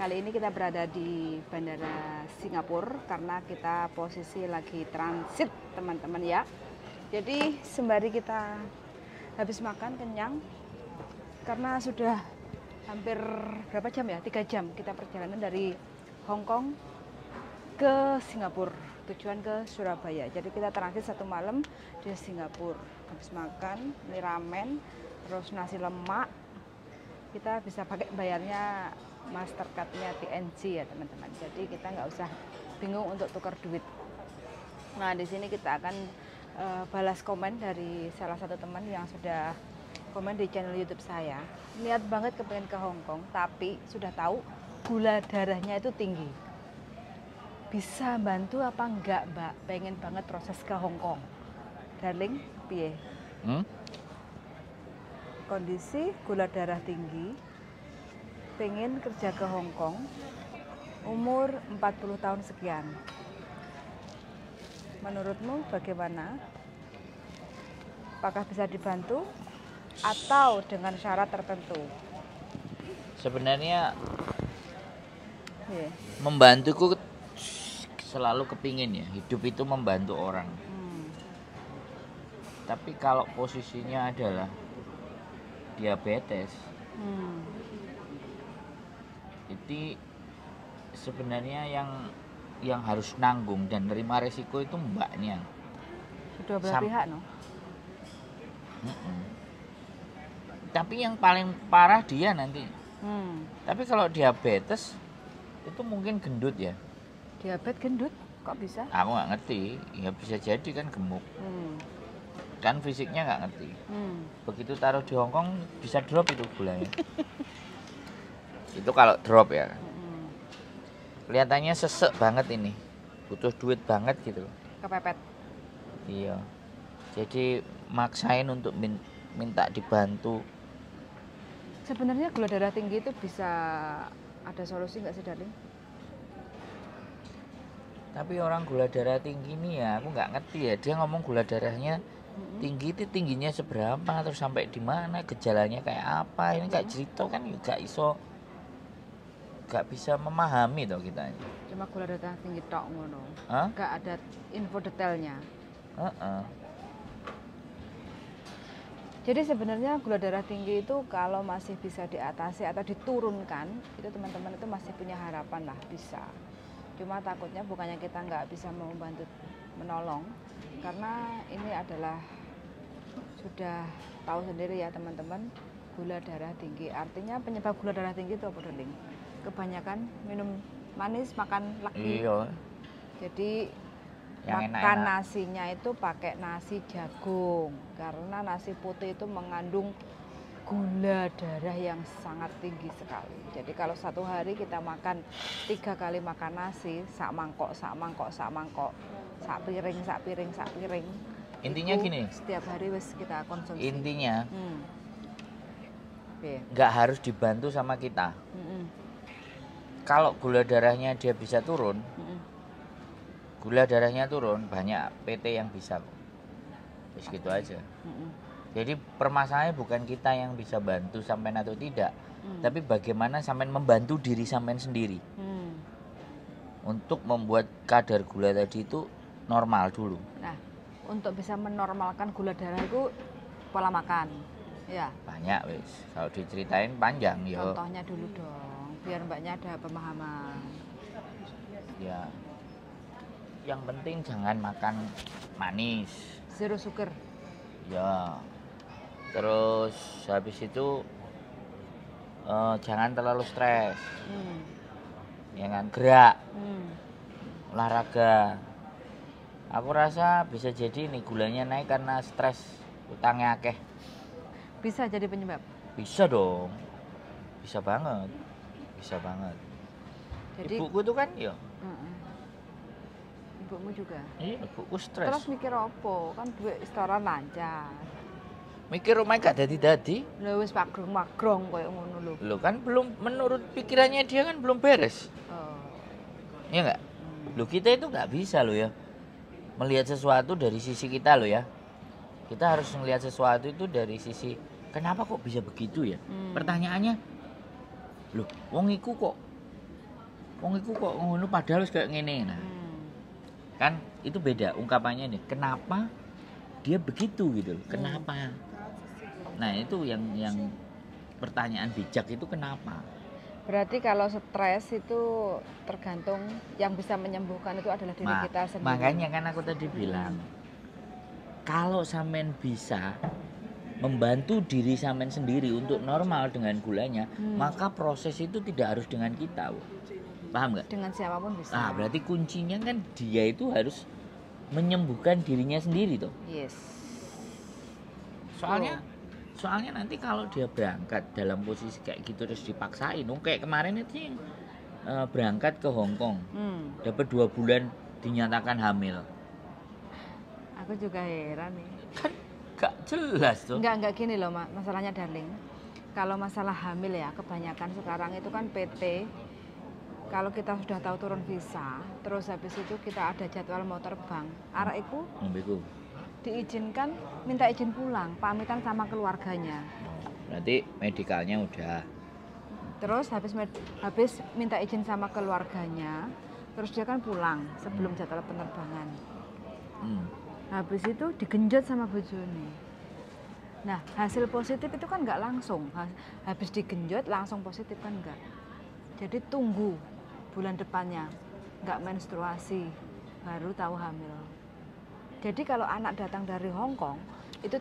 Kali ini kita berada di Bandara Singapura karena kita posisi lagi transit teman-teman ya. Jadi sembari kita habis makan kenyang karena sudah hampir berapa jam ya? 3 jam kita perjalanan dari Hong Kong ke Singapura, tujuan ke Surabaya. Jadi kita transit 1 malam di Singapura. Habis makan ini ramen, terus nasi lemak. Kita bisa pakai bayarnya Mastercard-nya TNG ya teman-teman. Jadi kita nggak usah bingung untuk tukar duit. Nah di sini kita akan balas komen dari salah satu teman yang sudah komen di channel YouTube saya. Niat banget kepengen ke Hong Kong, tapi sudah tahu gula darahnya itu tinggi. Bisa bantu apa enggak mbak? Pengen banget proses ke Hong Kong. Darling, piye? Kondisi gula darah tinggi, pengen kerja ke Hong Kong, umur 40 tahun sekian. Menurutmu bagaimana? Apakah bisa dibantu atau dengan syarat tertentu? Sebenarnya Yeah. membantuku selalu kepingin ya, hidup itu membantu orang. Tapi kalau posisinya adalah diabetes, itu sebenarnya yang harus nanggung dan nerima resiko itu mbaknya. Sudah belah pihak no? Tapi yang paling parah dia nanti. Tapi kalau diabetes itu mungkin gendut ya. Diabetes gendut? Kok bisa? Aku nggak ngerti, ya bisa jadi kan gemuk. Kan fisiknya nggak ngerti. Begitu taruh di Hong Kong bisa drop itu gulanya. Itu kalau drop ya. Kelihatannya sesek banget ini, butuh duit banget gitu. Kepepet. Iya. Jadi maksain untuk minta dibantu. Sebenarnya gula darah tinggi itu bisa ada solusi nggak sih darling? Tapi orang gula darah tinggi nih ya, aku nggak ngerti ya. Dia ngomong gula darahnya tinggi itu tingginya seberapa, terus sampai di mana, gejalanya kayak apa. Ini kayak cerita kan juga gak bisa memahami toh kita. Cuma gula darah tinggi tok ngono. Hah? Gak ada info detailnya. Jadi sebenarnya gula darah tinggi itu kalau masih bisa diatasi atau diturunkan, itu teman-teman itu masih punya harapan lah bisa. Cuma takutnya bukannya kita nggak bisa membantu menolong, karena ini adalah sudah tahu sendiri ya teman-teman, gula darah tinggi. Artinya penyebab gula darah tinggi itu apa darling? Kebanyakan minum manis, makan lagi. Iya. Jadi yang makan enak-enak. nasinya itu pakai nasi jagung, karena nasi putih itu mengandung gula darah yang sangat tinggi sekali. Jadi kalau satu hari kita makan 3 kali makan nasi, sak mangkok, sak piring. Intinya itu gini. Setiap hari wis kita konsumsi. Intinya Oke. nggak harus dibantu sama kita. Kalau gula darahnya dia bisa turun, gula darahnya turun, banyak PT yang bisa kok. Terus gitu aja. Jadi permasalahannya bukan kita yang bisa bantu sampean atau tidak, tapi bagaimana sampean membantu diri sampean sendiri untuk membuat kadar gula tadi itu normal dulu. Nah, untuk bisa menormalkan gula darah itu pola makan, ya. Banyak wis. Kalau diceritain panjang ya. Contohnya dulu dong, biar mbaknya ada pemahaman. Ya. Yang penting jangan makan manis. Zero sugar. Ya. Terus habis itu jangan terlalu stres. Ya kan, gerak. Olahraga. Aku rasa bisa jadi nih gulanya naik karena stres, utangnya akeh. Bisa jadi penyebab? Bisa dong. Bisa banget. Jadi, Ibuku tuh kan ya. Ibumu juga? Iya, ibuku stres. Terus mikir apa? Kan duit setoran lancar. Mikir rumah gak dadi-dadi. Lah wis magrong koyo ngono lho. Lo kan belum, menurut pikirannya dia kan belum beres. Oh. Iya nggak? Lo kita itu nggak bisa lo ya melihat sesuatu dari sisi kita lo ya. Kita harus melihat sesuatu itu dari sisi kenapa kok bisa begitu ya? Pertanyaannya, loh, wong iku kok wong iku kok ngono padahal wis kayak ngene. Nah, kan itu beda ungkapannya nih. Kenapa dia begitu gitu loh? Kenapa? Nah, itu yang pertanyaan bijak itu kenapa? Berarti kalau stres itu tergantung yang bisa menyembuhkan itu adalah diri kita sendiri. Makanya kan aku tadi bilang, kalau sampean bisa membantu diri sampean sendiri untuk normal dengan gulanya, maka proses itu tidak harus dengan kita. Paham nggak? Dengan siapapun bisa. Nah, berarti kuncinya kan dia itu harus menyembuhkan dirinya sendiri toh. Yes. Soalnya nanti kalau dia berangkat dalam posisi kayak gitu terus dipaksain, kayak kemarin itu yang berangkat ke Hong Kong, dapat 2 bulan dinyatakan hamil. Aku juga heran nih. Kan gak jelas tuh. Enggak gini loh, masalahnya darling. Kalau masalah hamil ya, kebanyakan sekarang itu kan PT. Kalau kita sudah tahu turun visa, terus habis itu kita ada jadwal mau terbang, arek iku diizinkan minta izin pulang, pamitan sama keluarganya. Berarti medikalnya udah. Terus habis minta izin sama keluarganya, terus dia kan pulang sebelum jadwal penerbangan. Habis itu digenjot sama bojone. Nah, hasil positif itu kan nggak langsung. Habis digenjot langsung positif kan nggak. Jadi tunggu bulan depannya, nggak menstruasi, baru tahu hamil. Jadi kalau anak datang dari Hong Kong, itu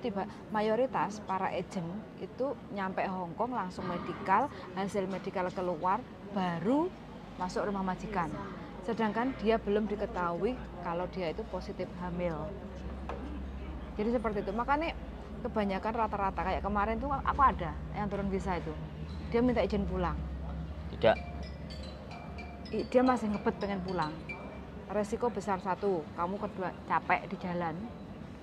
mayoritas para agent itu nyampe Hong Kong langsung medikal, hasil medikal keluar, baru masuk rumah majikan. Sedangkan dia belum diketahui kalau dia itu positif hamil. Jadi seperti itu. Makanya kebanyakan rata-rata kayak kemarin tuh aku ada yang turun visa itu. Dia minta izin pulang. Tidak. Dia masih ngebet pengen pulang. Resiko besar satu, kamu kedua capek di jalan.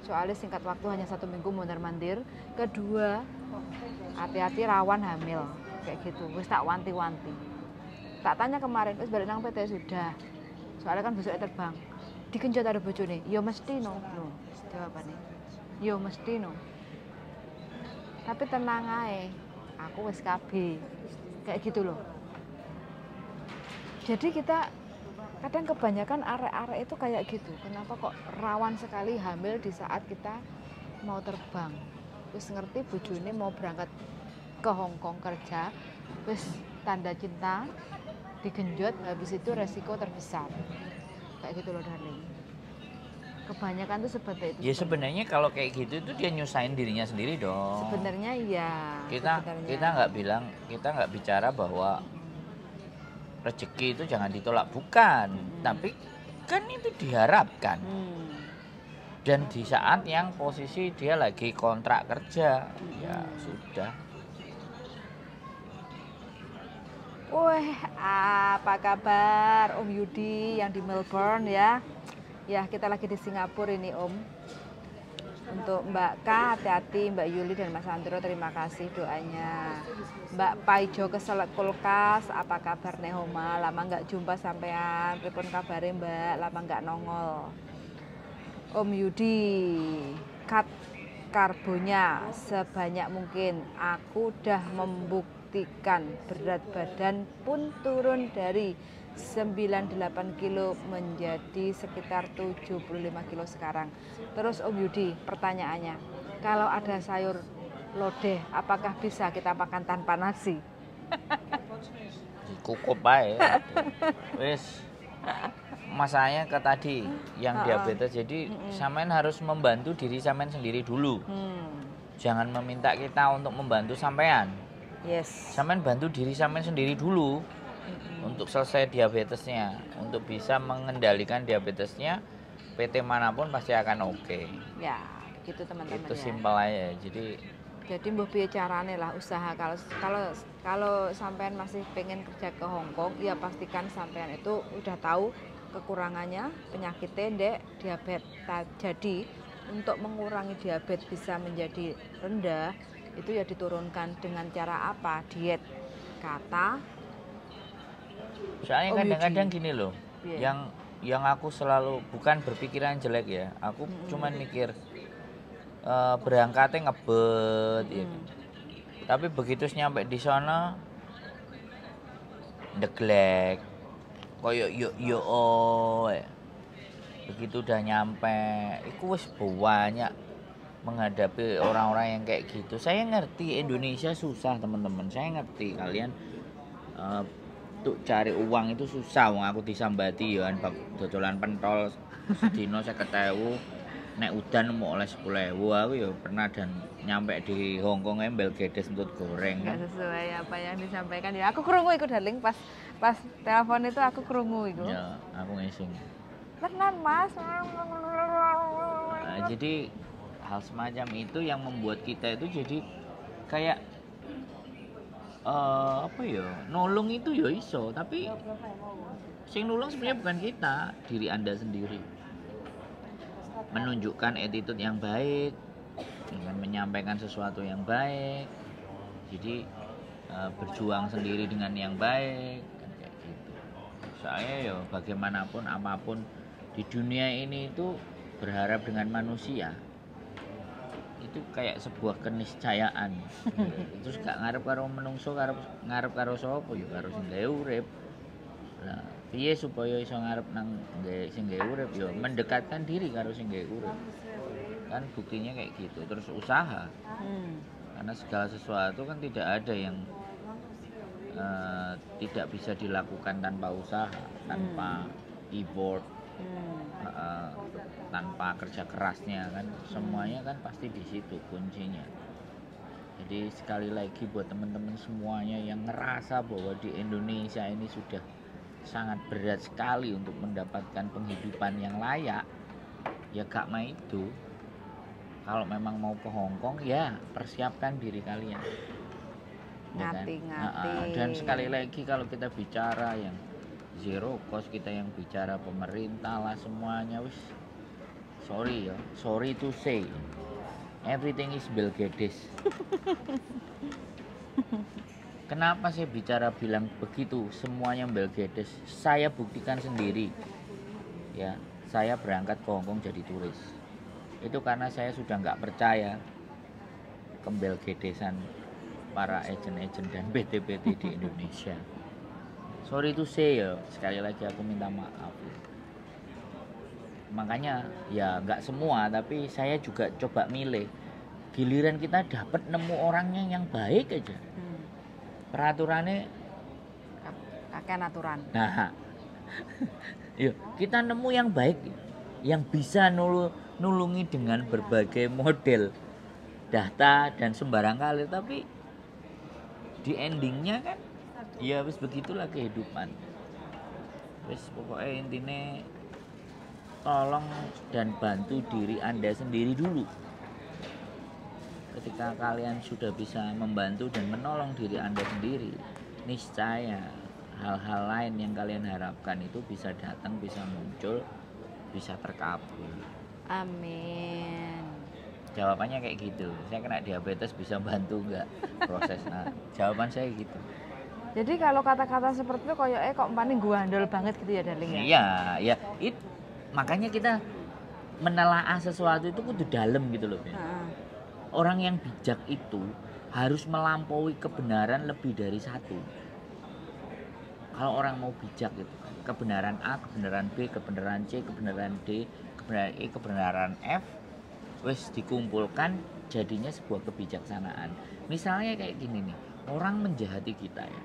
Soalnya singkat waktu hanya 1 minggu mondar-mandir. Kedua, hati-hati rawan hamil. Kayak gitu. Wis tak wanti-wanti. Tak tanya kemarin, wis balik nang PT sudah. Soalnya kan besoknya terbang. Dikenjot ada bojone. Ya mesti no. No, jawabannya. Ya mesti no. Tapi tenang aja. Aku wis KB. Kayak gitu loh. Jadi kita kadang kebanyakan arek-arek itu kayak gitu. Kenapa kok rawan sekali hamil di saat kita mau terbang? Terus ngerti bojone mau berangkat ke Hong Kong kerja, terus tanda cinta digenjot, habis itu resiko terbesar. Kayak gitu loh darling. Kebanyakan tuh seperti itu. Ya sebenarnya kalau kayak gitu itu dia nyusahin dirinya sendiri dong. Sebenarnya iya. Kita nggak bicara bahwa rezeki itu jangan ditolak, bukan, tapi kan itu diharapkan. Dan di saat yang posisi dia lagi kontrak kerja, ya sudah. Wah, apa kabar Om Yudi yang di Melbourne ya? Ya, kita lagi di Singapura ini Om. Untuk Mbak K, hati-hati, Mbak Yuli dan Mas Andro, terima kasih doanya. Mbak Paijo keselak kulkas, apa kabar Nehoma? Lama nggak jumpa sampean, pripun kabare Mbak? Lama nggak nongol. Om Yudi, cut karbonya sebanyak mungkin. Aku udah membuktikan berat badan pun turun dari 98 kilo menjadi sekitar 75 kilo sekarang. Terus Om Yudi, pertanyaannya, kalau ada sayur lodeh, apakah bisa kita makan tanpa nasi? Cukup aja. Wis. Masalahnya ke tadi yang diabetes, jadi sampean harus membantu diri sampean sendiri dulu. Jangan meminta kita untuk membantu sampean. Yes. Sampean bantu diri sampean sendiri dulu. Untuk selesai diabetesnya, untuk bisa mengendalikan diabetesnya, PT manapun pasti akan oke. Ya, gitu teman-teman. Itu ya. simpel aja. Jadi mbah piye carane lah usaha kalau sampean masih pengen kerja ke Hong Kong, ya pastikan sampean itu udah tahu kekurangannya, penyakitnya ndek diabetes. Jadi untuk mengurangi diabetes bisa menjadi rendah, itu ya diturunkan dengan cara apa? Diet. Kata Soalnya kadang-kadang gini loh, yang aku selalu bukan berpikiran jelek ya, aku cuman mikir berangkatnya ngebet, gitu. Tapi begitu nyampe di sana, neglek, koyo yo oh. Begitu udah nyampe, iku wis banyak menghadapi orang-orang yang kayak gitu. Saya ngerti Indonesia susah teman-teman. Saya ngerti kalian untuk cari uang itu susah. Wong aku disambati ya kan dodolan pentol sedino 50.000. Nek udan mau oleh 10.000. Aku ya pernah dan nyampe di Hongkong embel gedes untuk goreng. Nggak sesuai apa yang disampaikan ya. Aku krungu iku darling pas telepon itu aku krungu iku. Ya, aku ngising. Tenan Mas. Nah, jadi hal semacam itu yang membuat kita itu jadi kayak apa ya, nolong itu ya iso, tapi sing nulung sebenarnya bukan kita, diri Anda sendiri. Menunjukkan attitude yang baik dengan menyampaikan sesuatu yang baik, jadi berjuang sendiri dengan yang baik kan kayak gitu. Saya ya bagaimanapun apapun di dunia ini itu berharap dengan manusia itu kayak sebuah keniscayaan. Terus gak ngarep karo menungso, ngarep karo sapa ya karo sing gawe urip. Nah, piye supaya iso ngarep nang sing gawe urip ya mendekatkan diri karo sing gawe urip. Kan buktinya kayak gitu. Terus usaha. Karena segala sesuatu kan tidak ada yang tidak bisa dilakukan tanpa usaha, tanpa effort. Tanpa kerja kerasnya kan semuanya kan pasti di situ kuncinya. Jadi sekali lagi buat teman-teman semuanya yang ngerasa bahwa di Indonesia ini sudah sangat berat sekali untuk mendapatkan penghidupan yang layak, ya gak main itu. Kalau memang mau ke Hongkong ya persiapkan diri kalian. Ngati-ngati. Dan sekali lagi kalau kita bicara yang zero cost, kita yang bicara pemerintah lah semuanya wis sorry to say everything is Bill Gates. Kenapa saya bilang begitu, semuanya Bill Gates? Saya buktikan sendiri ya, saya berangkat ke Hongkong jadi turis itu karena saya sudah nggak percaya ke Bill Gatesan para agen-agen dan PT-PT di Indonesia. Sorry to say ya, sekali lagi aku minta maaf. Makanya ya nggak semua, tapi saya juga coba milih. Giliran kita dapat nemu orangnya yang baik aja. Peraturannya kakek aturan. Nah, yuk kita nemu yang baik, yang bisa nulungi dengan berbagai model data dan sembarang kali, tapi di endingnya kan ya wis begitulah kehidupan. Wis pokoknya intinya tolong dan bantu diri Anda sendiri dulu. Ketika kalian sudah bisa membantu dan menolong diri Anda sendiri, niscaya hal-hal lain yang kalian harapkan itu bisa datang, bisa muncul, bisa terkabul. Amin. Jawabannya kayak gitu. Saya kena diabetes bisa bantu nggak proses? Nah, jawaban saya gitu. Jadi kalau kata-kata seperti itu kok paling guandol banget gitu ya darling ya? Iya, makanya kita menelaah sesuatu itu kudu dalam gitu loh. Orang yang bijak itu harus melampaui kebenaran lebih dari satu. Kalau orang mau bijak gitu, kebenaran A, kebenaran B, kebenaran C, kebenaran D, kebenaran E, kebenaran F, wes dikumpulkan jadinya sebuah kebijaksanaan. Misalnya kayak gini nih, orang menjahati kita ya,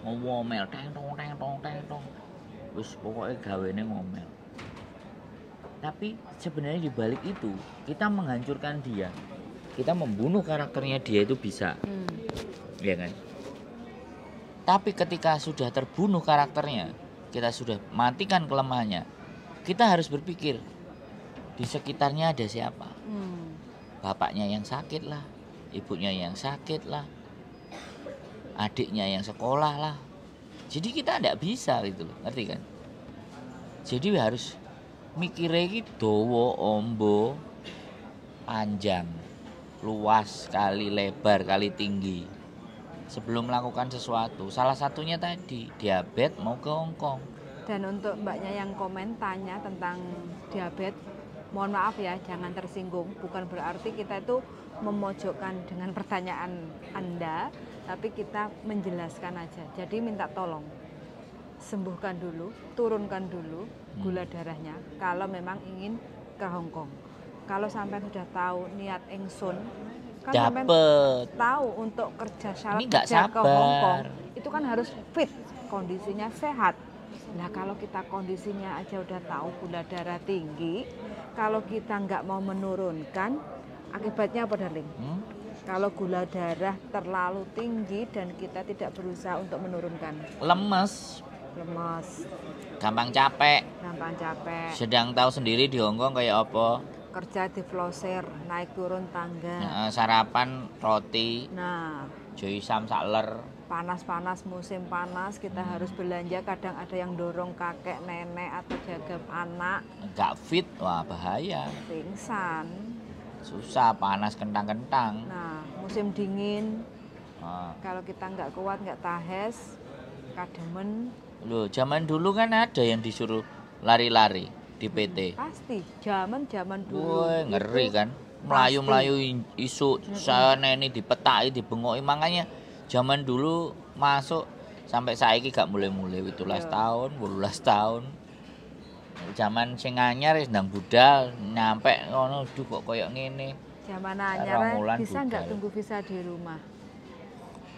ngomel, teng, wes pokoknya gawene ngomel. Tapi sebenarnya di balik itu kita menghancurkan dia, kita membunuh karakternya dia itu bisa, ya kan? Tapi ketika sudah terbunuh karakternya, kita sudah matikan kelemahannya, kita harus berpikir di sekitarnya ada siapa? Bapaknya yang sakit lah, ibunya yang sakit lah, adiknya yang sekolah lah. Jadi kita tidak bisa gitu loh, ngerti kan? Jadi harus mikirnya iki dawa, ombo, panjang, luas, kali lebar, kali tinggi. Sebelum melakukan sesuatu, salah satunya tadi diabetes mau ke Hongkong. Dan untuk mbaknya yang komen tanya tentang diabetes, mohon maaf ya, jangan tersinggung. Bukan berarti kita itu memojokkan dengan pertanyaan Anda, tapi kita menjelaskan aja. Jadi minta tolong. sembuhkan dulu, turunkan dulu gula darahnya kalau memang ingin ke Hong Kong. Kalau sampai sudah tahu niat ingsun, kan sampai Dapet. tahu untuk kerja syarat Ini nggak kerja ke Hong Kong sabar. itu kan harus fit, kondisinya sehat. Nah kalau kita kondisinya aja udah tahu gula darah tinggi, kalau kita nggak mau menurunkan, akibatnya apa darling? Kalau gula darah terlalu tinggi dan kita tidak berusaha untuk menurunkan, Lemes, lemas, gampang capek. gampang capek, Sedang tahu sendiri di Hong Kong kayak apa. kerja di flosir, naik turun tangga. Nah, sarapan roti, Nah, joisam sakler. panas-panas, musim panas, kita harus belanja, kadang ada yang dorong kakek, nenek, atau jaga anak, Nggak fit, wah bahaya. pingsan. Susah, panas kentang-kentang. Nah, musim dingin, Nah, kalau kita nggak kuat, nggak tahes, kademen, loh, zaman dulu kan ada yang disuruh lari-lari di PT. pasti. Zaman dulu. Woi, ngeri itu kan. Melayu-melayu isu sana ini dipetai, dibengoki. Makanya zaman dulu masuk sampai saiki gak mulai-mulai 17 tahun, 18 tahun. Zaman sing anyar wis ndang budal, nyampe ngono duh kok koyo ngene. Zaman Rong anyar wulan bisa nggak budal. tunggu visa di rumah?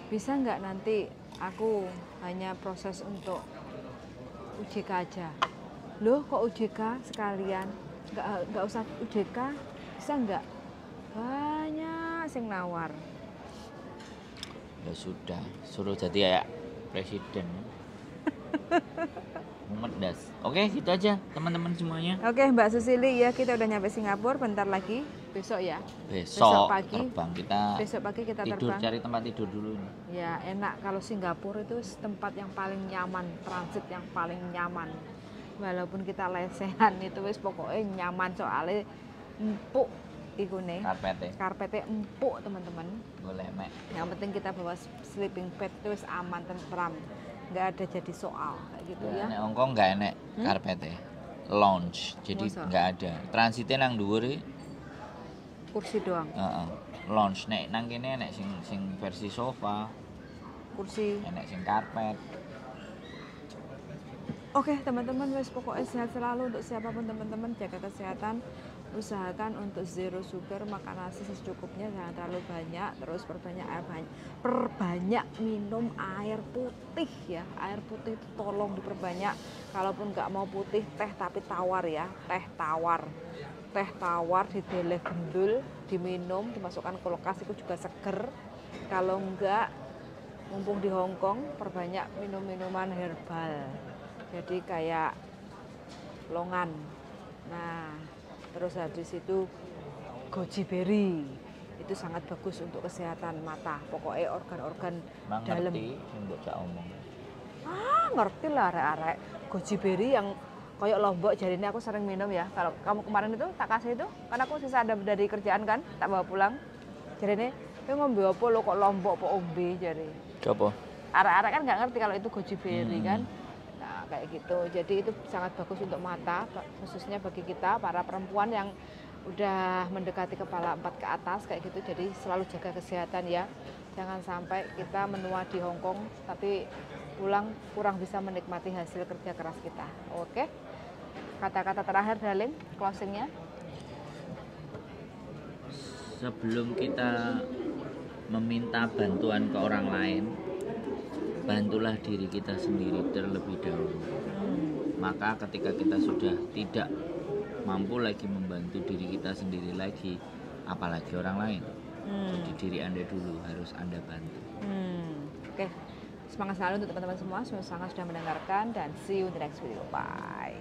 Bisa nggak nanti aku hanya proses untuk UJK aja? Loh kok UJK sekalian? Nggak usah UJK, bisa nggak? Banyak sing nawar. Ya sudah, suruh jadi kayak presiden. Mumet das. Oke, gitu aja teman-teman semuanya. Oke Mbak Susili, ya kita udah nyampe Singapura, bentar lagi besok ya. Besok pagi. terbang kita. Besok pagi kita tidur, terbang. cari tempat tidur dulu ini. Ya enak, kalau Singapura itu tempat yang paling nyaman, transit yang paling nyaman. Walaupun kita lesehan itu wis pokoknya nyaman, soalnya empuk ikune. Karpetnya empuk teman-teman. Boleh mek. Yang penting kita bawa sleeping bag itu wis aman, tentram. Nggak ada jadi soal kayak gitu ya. Nek Hongkong nggak enek karpetnya. Lounge, jadi Masa? nggak ada. Transitnya nang dhuwur iki. Kursi doang, Heeh. Lounge nek nang kene enek sing versi sofa, kursi. enek sing karpet. Oke teman-teman, wes pokoknya sehat selalu untuk siapapun teman-teman, jaga kesehatan, usahakan untuk zero sugar, makan nasi secukupnya, jangan terlalu banyak, terus perbanyak minum air putih ya, air putih itu tolong diperbanyak, kalaupun nggak mau putih teh tapi tawar ya, teh tawar dideleh gendul, diminum, dimasukkan kulkas itu juga seger. Kalau enggak, mumpung di Hong Kong, perbanyak minum minuman herbal. Jadi kayak longan. Nah, terus habis itu goji berry. Itu sangat bagus untuk kesehatan mata. Pokoknya organ-organ Mang dalam. ngerti sing mbok cak omong. Ngerti lah arek-arek. Goji berry yang koyok lombok, jadi ini aku sering minum ya. Kalau kamu kemarin itu tak kasih itu, karena aku sisa ada dari kerjaan kan, tak bawa pulang. Jadi ini, ngombe apa lo kok lombok apa ombe jadi. Coba. Arek-arek kan nggak ngerti kalau itu goji berry kan. Nah kayak gitu. Jadi itu sangat bagus untuk mata, khususnya bagi kita para perempuan yang udah mendekati kepala 4 ke atas kayak gitu. Jadi selalu jaga kesehatan ya. Jangan sampai kita menua di Hong Kong tapi pulang kurang bisa menikmati hasil kerja keras kita. Oke. Kata-kata terakhir darling, closingnya. Sebelum kita meminta bantuan ke orang lain, bantulah diri kita sendiri terlebih dahulu. Maka ketika kita sudah tidak mampu lagi membantu diri kita sendiri lagi, apalagi orang lain. Jadi diri Anda dulu harus Anda bantu. Oke. Semangat selalu untuk teman-teman semua. Semoga sudah mendengarkan dan see you in the next video. Bye.